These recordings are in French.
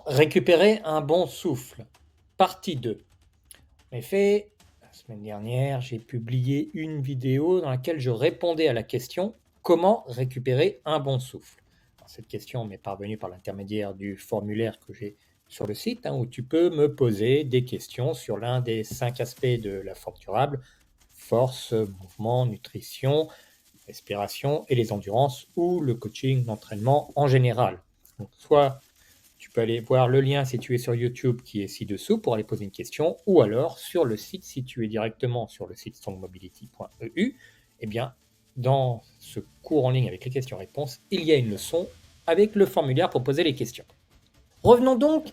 Récupérer un bon souffle, partie 2. En effet, la semaine dernière, j'ai publié une vidéo dans laquelle je répondais à la question comment récupérer un bon souffle. Alors, cette question m'est parvenue par l'intermédiaire du formulaire que j'ai sur le site, où tu peux me poser des questions sur l'un des 5 aspects de la forme durable: force, mouvement, nutrition, respiration et les endurances, ou le coaching, l'entraînement en général. Donc, soit tu peux aller voir le lien si tu es sur YouTube qui est ci-dessous pour aller poser une question, ou alors sur le site, si tu es directement sur le site strongmobility.eu, eh bien, dans ce cours en ligne avec les questions-réponses, il y a une leçon avec le formulaire pour poser les questions. Revenons donc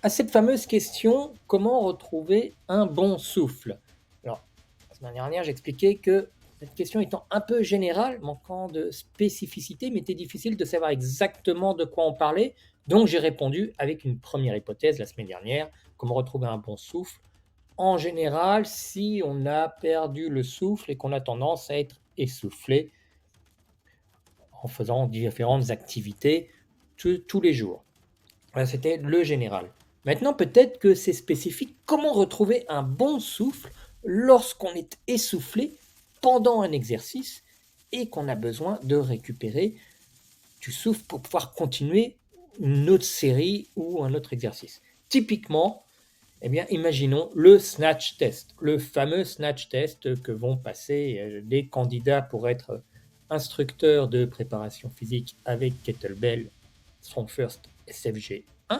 à cette fameuse question, comment retrouver un bon souffle? Alors, la semaine dernière, j'expliquais que cette question étant un peu générale, manquant de spécificité, il m'était difficile de savoir exactement de quoi on parlait. Donc, j'ai répondu avec une première hypothèse la semaine dernière, comment retrouver un bon souffle. En général, si on a perdu le souffle et qu'on a tendance à être essoufflé en faisant différentes activités tous les jours. Voilà, c'était le général. Maintenant, peut-être que c'est spécifique. Comment retrouver un bon souffle lorsqu'on est essoufflé pendant un exercice et qu'on a besoin de récupérer du souffle pour pouvoir continuer une autre série ou un autre exercice. Typiquement, eh bien, imaginons le snatch test, le fameux snatch test que vont passer les candidats pour être instructeurs de préparation physique avec kettlebell, Strong First, SFG. Eh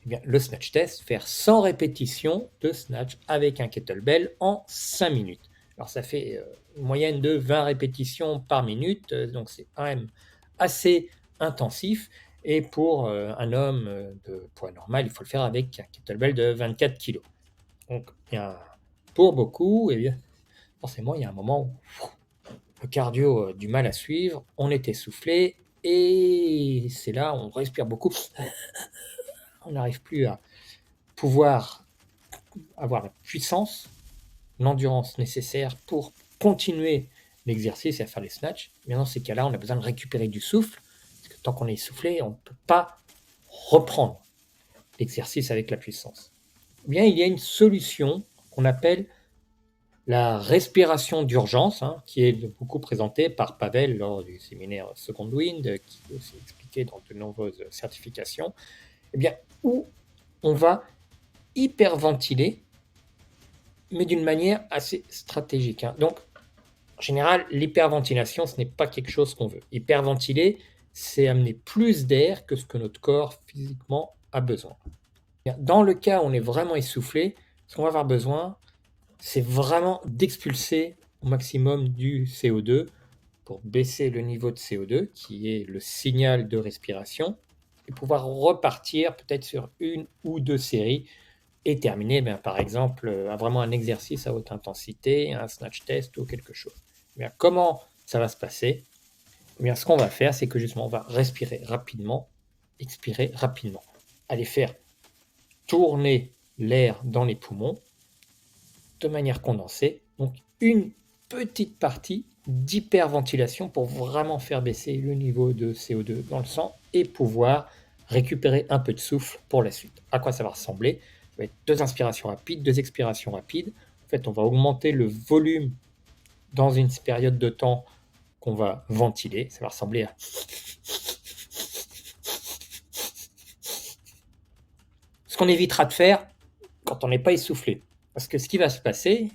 bien, le snatch test, faire 100 répétitions de snatch avec un kettlebell en 5 minutes. Alors ça fait une moyenne de 20 répétitions par minute, donc c'est quand même assez intensif. Et pour un homme de poids normal, il faut le faire avec un kettlebell de 24 kg. Donc bien, pour beaucoup, eh bien, forcément, il y a un moment où le cardio a du mal à suivre, on est essoufflé, et c'est là où on respire beaucoup. On n'arrive plus à pouvoir avoir la puissance, l'endurance nécessaire pour continuer l'exercice et à faire les snatchs. Mais dans ces cas-là, on a besoin de récupérer du souffle, parce que tant qu'on est essoufflé, on ne peut pas reprendre l'exercice avec la puissance. Eh bien, il y a une solution qu'on appelle la respiration d'urgence, qui est beaucoup présentée par Pavel lors du séminaire Second Wind, qui est aussi expliqué dans de nombreuses certifications, eh bien, où on va hyperventiler, mais d'une manière assez stratégique. Donc, en général, l'hyperventilation, ce n'est pas quelque chose qu'on veut. Hyperventiler, c'est amener plus d'air que ce que notre corps physiquement a besoin. Dans le cas où on est vraiment essoufflé, ce qu'on va avoir besoin, c'est vraiment d'expulser au maximum du CO2 pour baisser le niveau de CO2, qui est le signal de respiration, et pouvoir repartir peut-être sur une ou deux séries et terminer, par exemple, vraiment un exercice à haute intensité, un snatch test ou quelque chose. Comment ça va se passer? Ce qu'on va faire, c'est que justement, on va respirer rapidement, expirer rapidement, aller faire tourner l'air dans les poumons de manière condensée. Donc, une petite partie d'hyperventilation pour vraiment faire baisser le niveau de CO2 dans le sang et pouvoir récupérer un peu de souffle pour la suite. À quoi ça va ressembler? Ça va être 2 inspirations rapides, 2 expirations rapides. En fait, on va augmenter le volume dans une période de temps qu'on va ventiler. Ça va ressembler à ce qu'on évitera de faire quand on n'est pas essoufflé. Parce que ce qui va se passer,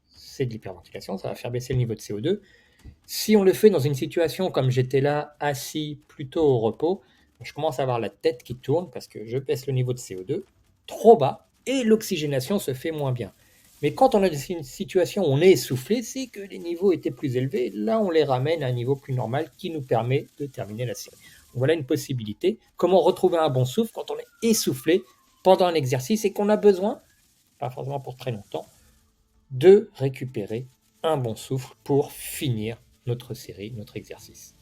c'est de l'hyperventilation, ça va faire baisser le niveau de CO2. Si on le fait dans une situation comme j'étais là, assis, plutôt au repos, je commence à avoir la tête qui tourne parce que je baisse le niveau de CO2 trop bas et l'oxygénation se fait moins bien. Mais quand on a une situation où on est essoufflé, c'est que les niveaux étaient plus élevés. Là, on les ramène à un niveau plus normal qui nous permet de terminer la série. Donc voilà une possibilité. Comment retrouver un bon souffle quand on est essoufflé pendant un exercice et qu'on a besoin, pas forcément pour très longtemps, de récupérer un bon souffle pour finir notre série, notre exercice.